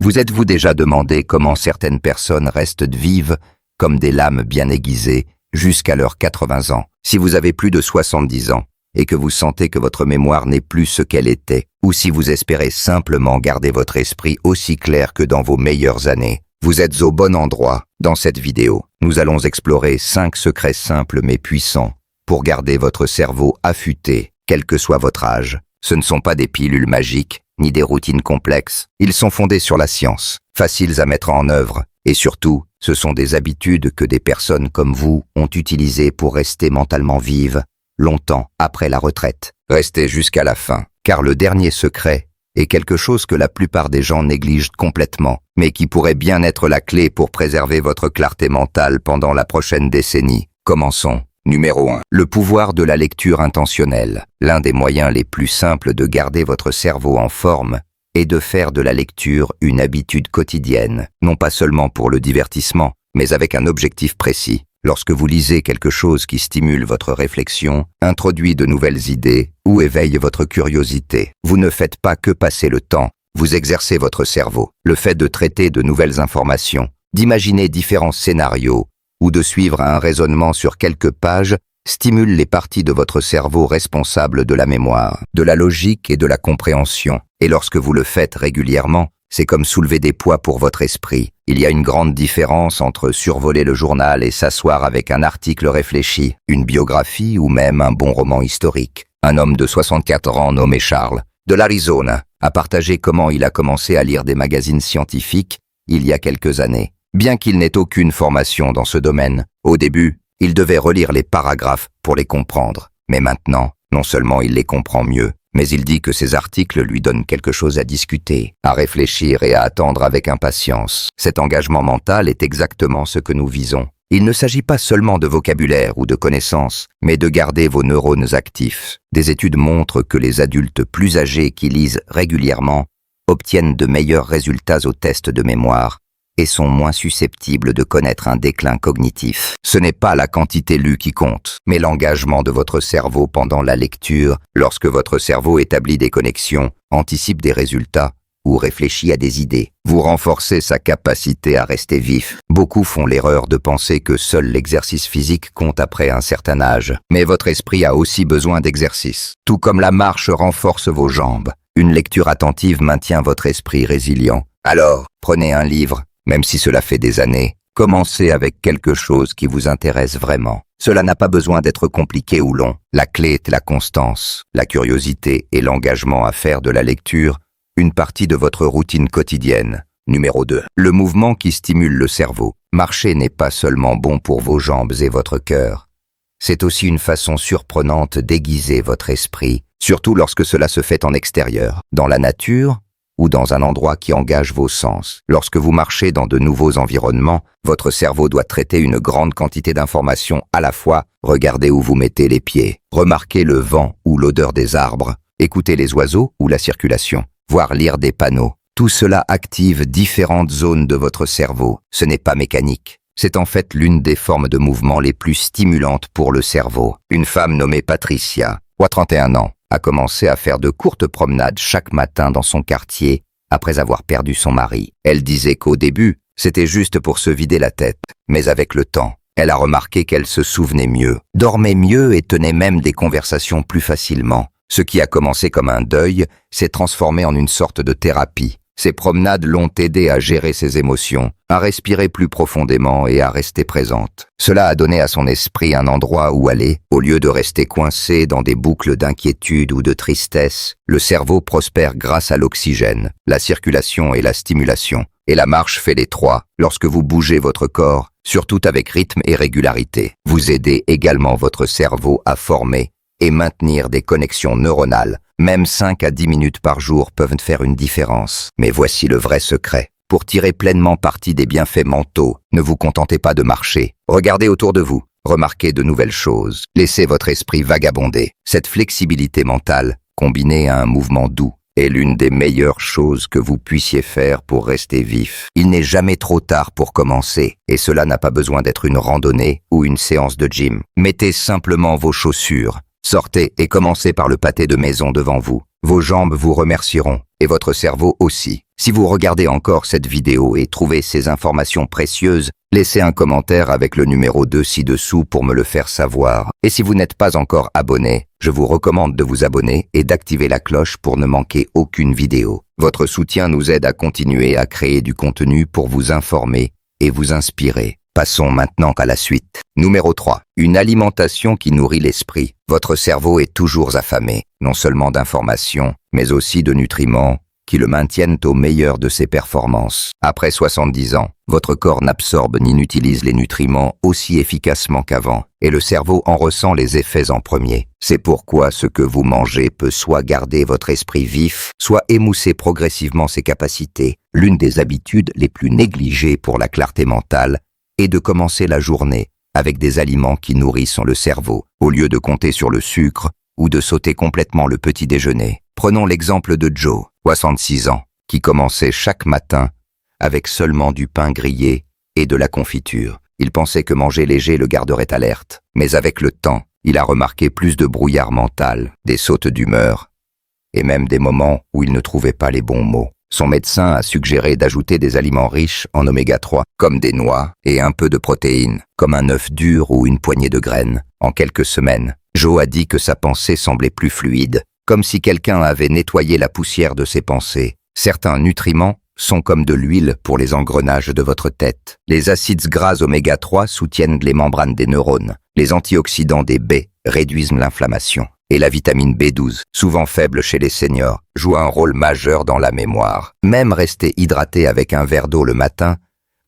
Vous êtes-vous déjà demandé comment certaines personnes restent vives, comme des lames bien aiguisées, jusqu'à leurs 80 ans? Si vous avez plus de 70 ans et que vous sentez que votre mémoire n'est plus ce qu'elle était, ou si vous espérez simplement garder votre esprit aussi clair que dans vos meilleures années, vous êtes au bon endroit. Dans cette vidéo, nous allons explorer 5 secrets simples mais puissants pour garder votre cerveau affûté, quel que soit votre âge. Ce ne sont pas des pilules magiques, ni des routines complexes. Ils sont fondés sur la science, faciles à mettre en œuvre, et surtout, ce sont des habitudes que des personnes comme vous ont utilisées pour rester mentalement vives, longtemps après la retraite. Restez jusqu'à la fin, car le dernier secret est quelque chose que la plupart des gens négligent complètement, mais qui pourrait bien être la clé pour préserver votre clarté mentale pendant la prochaine décennie. Commençons. Numéro 1. Le pouvoir de la lecture intentionnelle. L'un des moyens les plus simples de garder votre cerveau en forme est de faire de la lecture une habitude quotidienne, non pas seulement pour le divertissement, mais avec un objectif précis. Lorsque vous lisez quelque chose qui stimule votre réflexion, introduit de nouvelles idées ou éveille votre curiosité, vous ne faites pas que passer le temps, vous exercez votre cerveau. Le fait de traiter de nouvelles informations, d'imaginer différents scénarios, ou de suivre un raisonnement sur quelques pages stimule les parties de votre cerveau responsables de la mémoire, de la logique et de la compréhension. Et lorsque vous le faites régulièrement, c'est comme soulever des poids pour votre esprit. Il y a une grande différence entre survoler le journal et s'asseoir avec un article réfléchi, une biographie ou même un bon roman historique. Un homme de 64 ans nommé Charles, de l'Arizona, a partagé comment il a commencé à lire des magazines scientifiques il y a quelques années. Bien qu'il n'ait aucune formation dans ce domaine, au début, il devait relire les paragraphes pour les comprendre. Mais maintenant, non seulement il les comprend mieux, mais il dit que ces articles lui donnent quelque chose à discuter, à réfléchir et à attendre avec impatience. Cet engagement mental est exactement ce que nous visons. Il ne s'agit pas seulement de vocabulaire ou de connaissances, mais de garder vos neurones actifs. Des études montrent que les adultes plus âgés qui lisent régulièrement obtiennent de meilleurs résultats aux tests de mémoire et sont moins susceptibles de connaître un déclin cognitif. Ce n'est pas la quantité lue qui compte, mais l'engagement de votre cerveau pendant la lecture, lorsque votre cerveau établit des connexions, anticipe des résultats ou réfléchit à des idées. Vous renforcez sa capacité à rester vif. Beaucoup font l'erreur de penser que seul l'exercice physique compte après un certain âge, mais votre esprit a aussi besoin d'exercice. Tout comme la marche renforce vos jambes, une lecture attentive maintient votre esprit résilient. Alors, prenez un livre. Même si cela fait des années, commencez avec quelque chose qui vous intéresse vraiment. Cela n'a pas besoin d'être compliqué ou long. La clé est la constance, la curiosité et l'engagement à faire de la lecture une partie de votre routine quotidienne. Numéro 2. Le mouvement qui stimule le cerveau. Marcher n'est pas seulement bon pour vos jambes et votre cœur. C'est aussi une façon surprenante d'aiguiser votre esprit, surtout lorsque cela se fait en extérieur, dans la nature, ou dans un endroit qui engage vos sens. Lorsque vous marchez dans de nouveaux environnements, votre cerveau doit traiter une grande quantité d'informations à la fois. Regardez où vous mettez les pieds, remarquez le vent ou l'odeur des arbres, écoutez les oiseaux ou la circulation, voire lire des panneaux. Tout cela active différentes zones de votre cerveau. Ce n'est pas mécanique. C'est en fait l'une des formes de mouvement les plus stimulantes pour le cerveau. Une femme nommée Patricia, 31 ans, a commencé à faire de courtes promenades chaque matin dans son quartier après avoir perdu son mari. Elle disait qu'au début, c'était juste pour se vider la tête. Mais avec le temps, elle a remarqué qu'elle se souvenait mieux, dormait mieux et tenait même des conversations plus facilement. Ce qui a commencé comme un deuil s'est transformé en une sorte de thérapie. Ces promenades l'ont aidée à gérer ses émotions, à respirer plus profondément et à rester présente. Cela a donné à son esprit un endroit où aller. Au lieu de rester coincé dans des boucles d'inquiétude ou de tristesse, le cerveau prospère grâce à l'oxygène, la circulation et la stimulation. Et la marche fait les trois. Lorsque vous bougez votre corps, surtout avec rythme et régularité, vous aidez également votre cerveau à former et maintenir des connexions neuronales. Même 5 à 10 minutes par jour peuvent faire une différence. Mais voici le vrai secret. Pour tirer pleinement parti des bienfaits mentaux, ne vous contentez pas de marcher. Regardez autour de vous, remarquez de nouvelles choses. Laissez votre esprit vagabonder. Cette flexibilité mentale, combinée à un mouvement doux, est l'une des meilleures choses que vous puissiez faire pour rester vif. Il n'est jamais trop tard pour commencer, et cela n'a pas besoin d'être une randonnée ou une séance de gym. Mettez simplement vos chaussures, Sortez et commencez par le pâté de maison devant vous. Vos jambes vous remercieront, et votre cerveau aussi. Si vous regardez encore cette vidéo et trouvez ces informations précieuses, laissez un commentaire avec le numéro 2 ci-dessous pour me le faire savoir. Et si vous n'êtes pas encore abonné, je vous recommande de vous abonner et d'activer la cloche pour ne manquer aucune vidéo. Votre soutien nous aide à continuer à créer du contenu pour vous informer et vous inspirer. Passons maintenant à la suite. Numéro 3. Une alimentation qui nourrit l'esprit. Votre cerveau est toujours affamé, non seulement d'informations, mais aussi de nutriments qui le maintiennent au meilleur de ses performances. Après 70 ans, votre corps n'absorbe ni n'utilise les nutriments aussi efficacement qu'avant, et le cerveau en ressent les effets en premier. C'est pourquoi ce que vous mangez peut soit garder votre esprit vif, soit émousser progressivement ses capacités. L'une des habitudes les plus négligées pour la clarté mentale est de commencer la journée avec des aliments qui nourrissent le cerveau, au lieu de compter sur le sucre ou de sauter complètement le petit déjeuner. Prenons l'exemple de Joe, 66 ans, qui commençait chaque matin avec seulement du pain grillé et de la confiture. Il pensait que manger léger le garderait alerte, mais avec le temps, il a remarqué plus de brouillard mental, des sautes d'humeur, et même des moments où il ne trouvait pas les bons mots. Son médecin a suggéré d'ajouter des aliments riches en oméga 3, comme des noix et un peu de protéines, comme un œuf dur ou une poignée de graines. En quelques semaines, Joe a dit que sa pensée semblait plus fluide, comme si quelqu'un avait nettoyé la poussière de ses pensées. Certains nutriments sont comme de l'huile pour les engrenages de votre tête. Les acides gras oméga 3 soutiennent les membranes des neurones. Les antioxydants des baies réduisent l'inflammation. Et la vitamine B12, souvent faible chez les seniors, joue un rôle majeur dans la mémoire. Même rester hydraté avec un verre d'eau le matin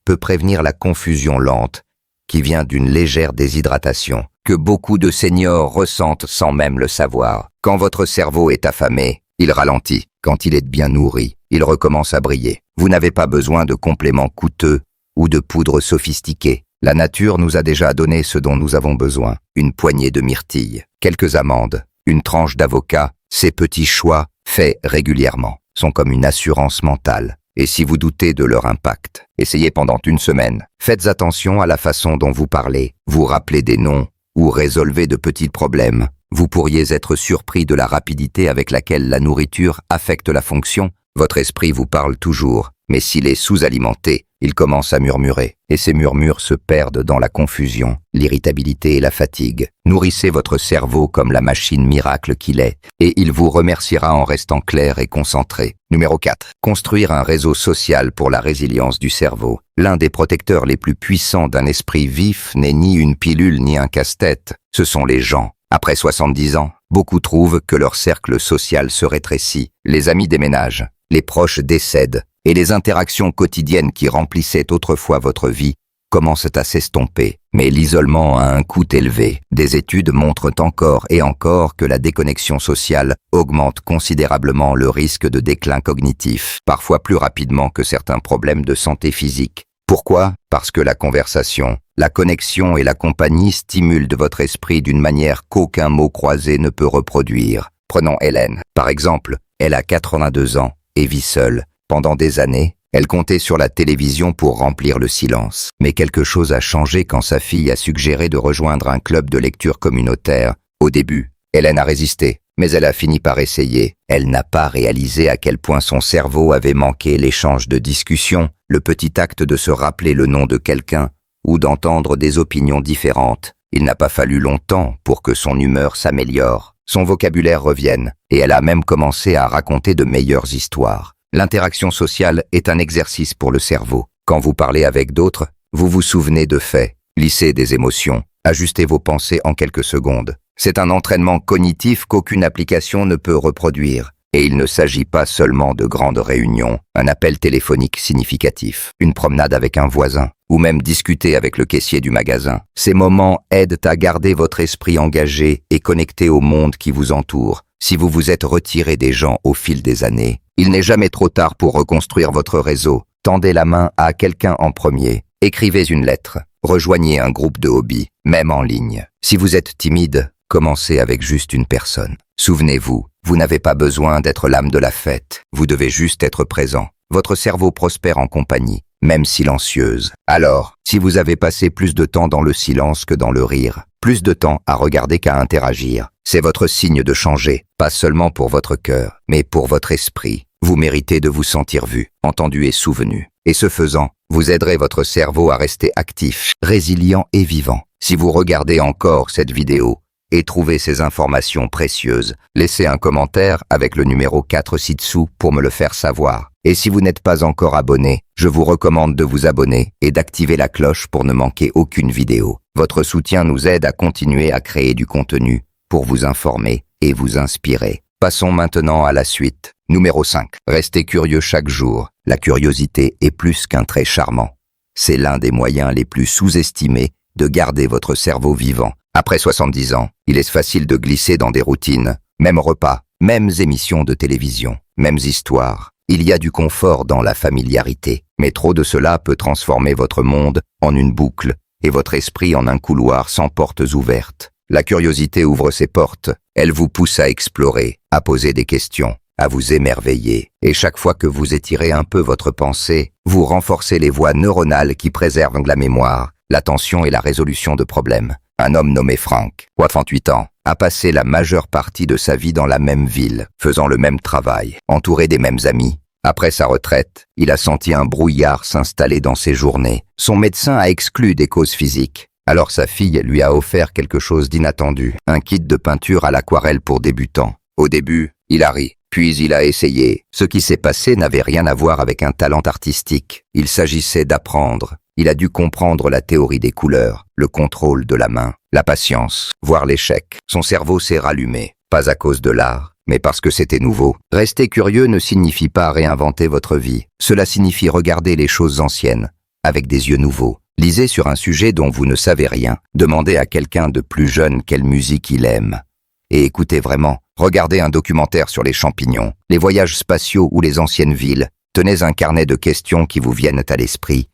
peut prévenir la confusion lente qui vient d'une légère déshydratation que beaucoup de seniors ressentent sans même le savoir. Quand votre cerveau est affamé, il ralentit. Quand il est bien nourri, il recommence à briller. Vous n'avez pas besoin de compléments coûteux ou de poudres sophistiquées. La nature nous a déjà donné ce dont nous avons besoin. Une poignée de myrtilles, quelques amandes, une tranche d'avocat. Ces petits choix, faits régulièrement, sont comme une assurance mentale. Et si vous doutez de leur impact, essayez pendant une semaine. Faites attention à la façon dont vous parlez, vous rappelez des noms ou résolvez de petits problèmes. Vous pourriez être surpris de la rapidité avec laquelle la nourriture affecte la fonction. Votre esprit vous parle toujours, mais s'il est sous-alimenté, il commence à murmurer, et ces murmures se perdent dans la confusion, l'irritabilité et la fatigue. Nourrissez votre cerveau comme la machine miracle qu'il est, et il vous remerciera en restant clair et concentré. Numéro 4. Construire un réseau social pour la résilience du cerveau. L'un des protecteurs les plus puissants d'un esprit vif n'est ni une pilule ni un casse-tête, ce sont les gens. Après 70 ans, beaucoup trouvent que leur cercle social se rétrécit, les amis déménagent, les proches décèdent, et les interactions quotidiennes qui remplissaient autrefois votre vie commencent à s'estomper. Mais l'isolement a un coût élevé. Des études montrent encore et encore que la déconnexion sociale augmente considérablement le risque de déclin cognitif, parfois plus rapidement que certains problèmes de santé physique. Pourquoi? Parce que la conversation, la connexion et la compagnie stimulent de votre esprit d'une manière qu'aucun mot croisé ne peut reproduire. Prenons Hélène. Par exemple, elle a 82 ans et vit seule. Pendant des années, elle comptait sur la télévision pour remplir le silence. Mais quelque chose a changé quand sa fille a suggéré de rejoindre un club de lecture communautaire. Au début, Hélène a résisté, mais elle a fini par essayer. Elle n'a pas réalisé à quel point son cerveau avait manqué l'échange de discussion, le petit acte de se rappeler le nom de quelqu'un ou d'entendre des opinions différentes. Il n'a pas fallu longtemps pour que son humeur s'améliore, son vocabulaire revienne, et elle a même commencé à raconter de meilleures histoires. L'interaction sociale est un exercice pour le cerveau. Quand vous parlez avec d'autres, vous vous souvenez de faits, lissez des émotions, ajustez vos pensées en quelques secondes. C'est un entraînement cognitif qu'aucune application ne peut reproduire. Et il ne s'agit pas seulement de grandes réunions, un appel téléphonique significatif, une promenade avec un voisin, ou même discuter avec le caissier du magasin. Ces moments aident à garder votre esprit engagé et connecté au monde qui vous entoure. Si vous vous êtes retiré des gens au fil des années, il n'est jamais trop tard pour reconstruire votre réseau. Tendez la main à quelqu'un en premier. Écrivez une lettre. Rejoignez un groupe de hobby, même en ligne. Si vous êtes timide, commencez avec juste une personne. Souvenez-vous, vous n'avez pas besoin d'être l'âme de la fête. Vous devez juste être présent. Votre cerveau prospère en compagnie. même silencieuses. Alors, si vous avez passé plus de temps dans le silence que dans le rire, plus de temps à regarder qu'à interagir, c'est votre signe de changer, pas seulement pour votre cœur, mais pour votre esprit. Vous méritez de vous sentir vu, entendu et souvenu. Et ce faisant, vous aiderez votre cerveau à rester actif, résilient et vivant. Si vous regardez encore cette vidéo et trouvez ces informations précieuses, laissez un commentaire avec le numéro 4 ci-dessous pour me le faire savoir. Et si vous n'êtes pas encore abonné, je vous recommande de vous abonner et d'activer la cloche pour ne manquer aucune vidéo. Votre soutien nous aide à continuer à créer du contenu pour vous informer et vous inspirer. Passons maintenant à la suite. Numéro 5. Restez curieux chaque jour. La curiosité est plus qu'un trait charmant. C'est l'un des moyens les plus sous-estimés de garder votre cerveau vivant. Après 70 ans, il est facile de glisser dans des routines, mêmes repas, mêmes émissions de télévision, mêmes histoires. Il y a du confort dans la familiarité, mais trop de cela peut transformer votre monde en une boucle et votre esprit en un couloir sans portes ouvertes. La curiosité ouvre ses portes, elle vous pousse à explorer, à poser des questions, à vous émerveiller. Et chaque fois que vous étirez un peu votre pensée, vous renforcez les voies neuronales qui préservent la mémoire, l'attention et la résolution de problèmes. Un homme nommé Frank, 38 ans, a passé la majeure partie de sa vie dans la même ville, faisant le même travail, entouré des mêmes amis. Après sa retraite, il a senti un brouillard s'installer dans ses journées. Son médecin a exclu des causes physiques. Alors sa fille lui a offert quelque chose d'inattendu, un kit de peinture à l'aquarelle pour débutants. Au début, il a ri, puis il a essayé. Ce qui s'est passé n'avait rien à voir avec un talent artistique. Il s'agissait d'apprendre. Il a dû comprendre la théorie des couleurs, le contrôle de la main, la patience, voire l'échec. Son cerveau s'est rallumé, pas à cause de l'art, mais parce que c'était nouveau. Rester curieux ne signifie pas réinventer votre vie. Cela signifie regarder les choses anciennes, avec des yeux nouveaux. Lisez sur un sujet dont vous ne savez rien. Demandez à quelqu'un de plus jeune quelle musique il aime. Et écoutez vraiment. Regardez un documentaire sur les champignons, les voyages spatiaux ou les anciennes villes. Tenez un carnet de questions qui vous viennent à l'esprit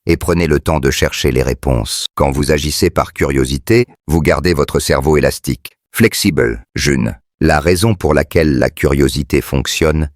et prenez le temps de chercher les réponses. Quand vous agissez par curiosité, vous gardez votre cerveau élastique, flexible, jeune. La raison pour laquelle la curiosité fonctionne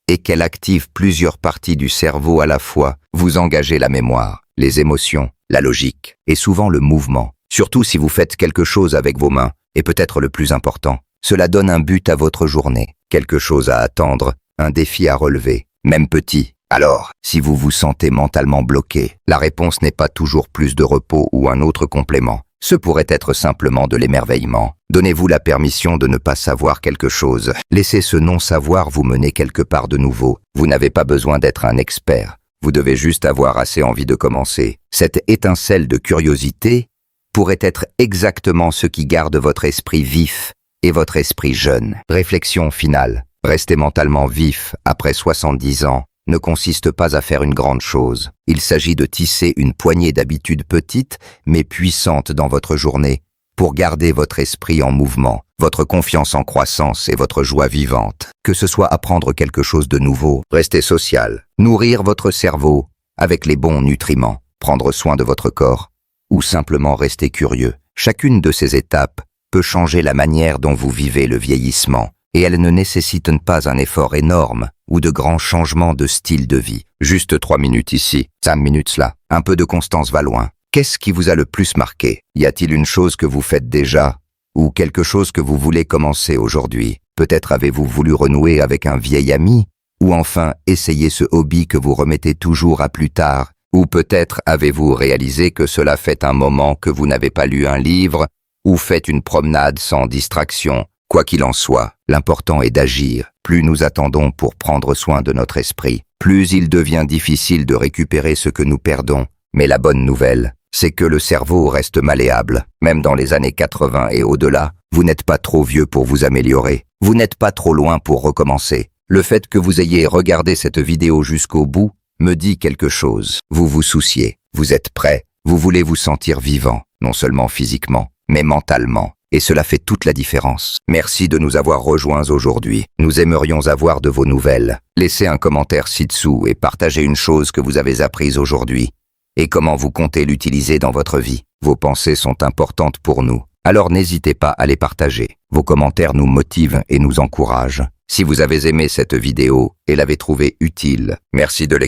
est qu'elle active plusieurs parties du cerveau à la fois. Vous engagez la mémoire, les émotions, la logique et souvent le mouvement. Surtout si vous faites quelque chose avec vos mains, et peut-être le plus important, cela donne un but à votre journée, quelque chose à attendre, un défi à relever, même petit. Alors, si vous vous sentez mentalement bloqué, la réponse n'est pas toujours plus de repos ou un autre complément. Ce pourrait être simplement de l'émerveillement. Donnez-vous la permission de ne pas savoir quelque chose. Laissez ce non-savoir vous mener quelque part de nouveau. Vous n'avez pas besoin d'être un expert. Vous devez juste avoir assez envie de commencer. Cette étincelle de curiosité pourrait être exactement ce qui garde votre esprit vif et votre esprit jeune. Réflexion finale. Rester mentalement vif après 70 ans ne consiste pas à faire une grande chose. Il s'agit de tisser une poignée d'habitudes petites mais puissantes dans votre journée pour garder votre esprit en mouvement, votre confiance en croissance et votre joie vivante. Que ce soit apprendre quelque chose de nouveau, rester social, nourrir votre cerveau avec les bons nutriments, prendre soin de votre corps ou simplement rester curieux. Chacune de ces étapes peut changer la manière dont vous vivez le vieillissement. Et elles ne nécessitent pas un effort énorme ou de grands changements de style de vie. Juste 3 minutes ici, 5 minutes là. Un peu de constance va loin. Qu'est-ce qui vous a le plus marqué? Y a-t-il une chose que vous faites déjà ou quelque chose que vous voulez commencer aujourd'hui? Peut-être avez-vous voulu renouer avec un vieil ami ou enfin essayer ce hobby que vous remettez toujours à plus tard? Ou peut-être avez-vous réalisé que cela fait un moment que vous n'avez pas lu un livre ou faites une promenade sans distraction? Quoi qu'il en soit, l'important est d'agir. Plus nous attendons pour prendre soin de notre esprit, plus il devient difficile de récupérer ce que nous perdons. Mais la bonne nouvelle, c'est que le cerveau reste malléable. Même dans les années 80 et au-delà, vous n'êtes pas trop vieux pour vous améliorer. Vous n'êtes pas trop loin pour recommencer. Le fait que vous ayez regardé cette vidéo jusqu'au bout me dit quelque chose. Vous vous souciez, vous êtes prêt, vous voulez vous sentir vivant, non seulement physiquement, mais mentalement. Et cela fait toute la différence. Merci de nous avoir rejoints aujourd'hui. Nous aimerions avoir de vos nouvelles. Laissez un commentaire ci-dessous et partagez une chose que vous avez apprise aujourd'hui et comment vous comptez l'utiliser dans votre vie. Vos pensées sont importantes pour nous, alors n'hésitez pas à les partager. Vos commentaires nous motivent et nous encouragent. Si vous avez aimé cette vidéo et l'avez trouvée utile, merci de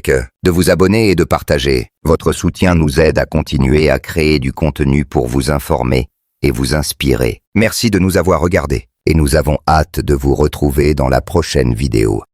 vous abonner et de partager. Votre soutien nous aide à continuer à créer du contenu pour vous informer et vous inspirer. Merci de nous avoir regardés et nous avons hâte de vous retrouver dans la prochaine vidéo.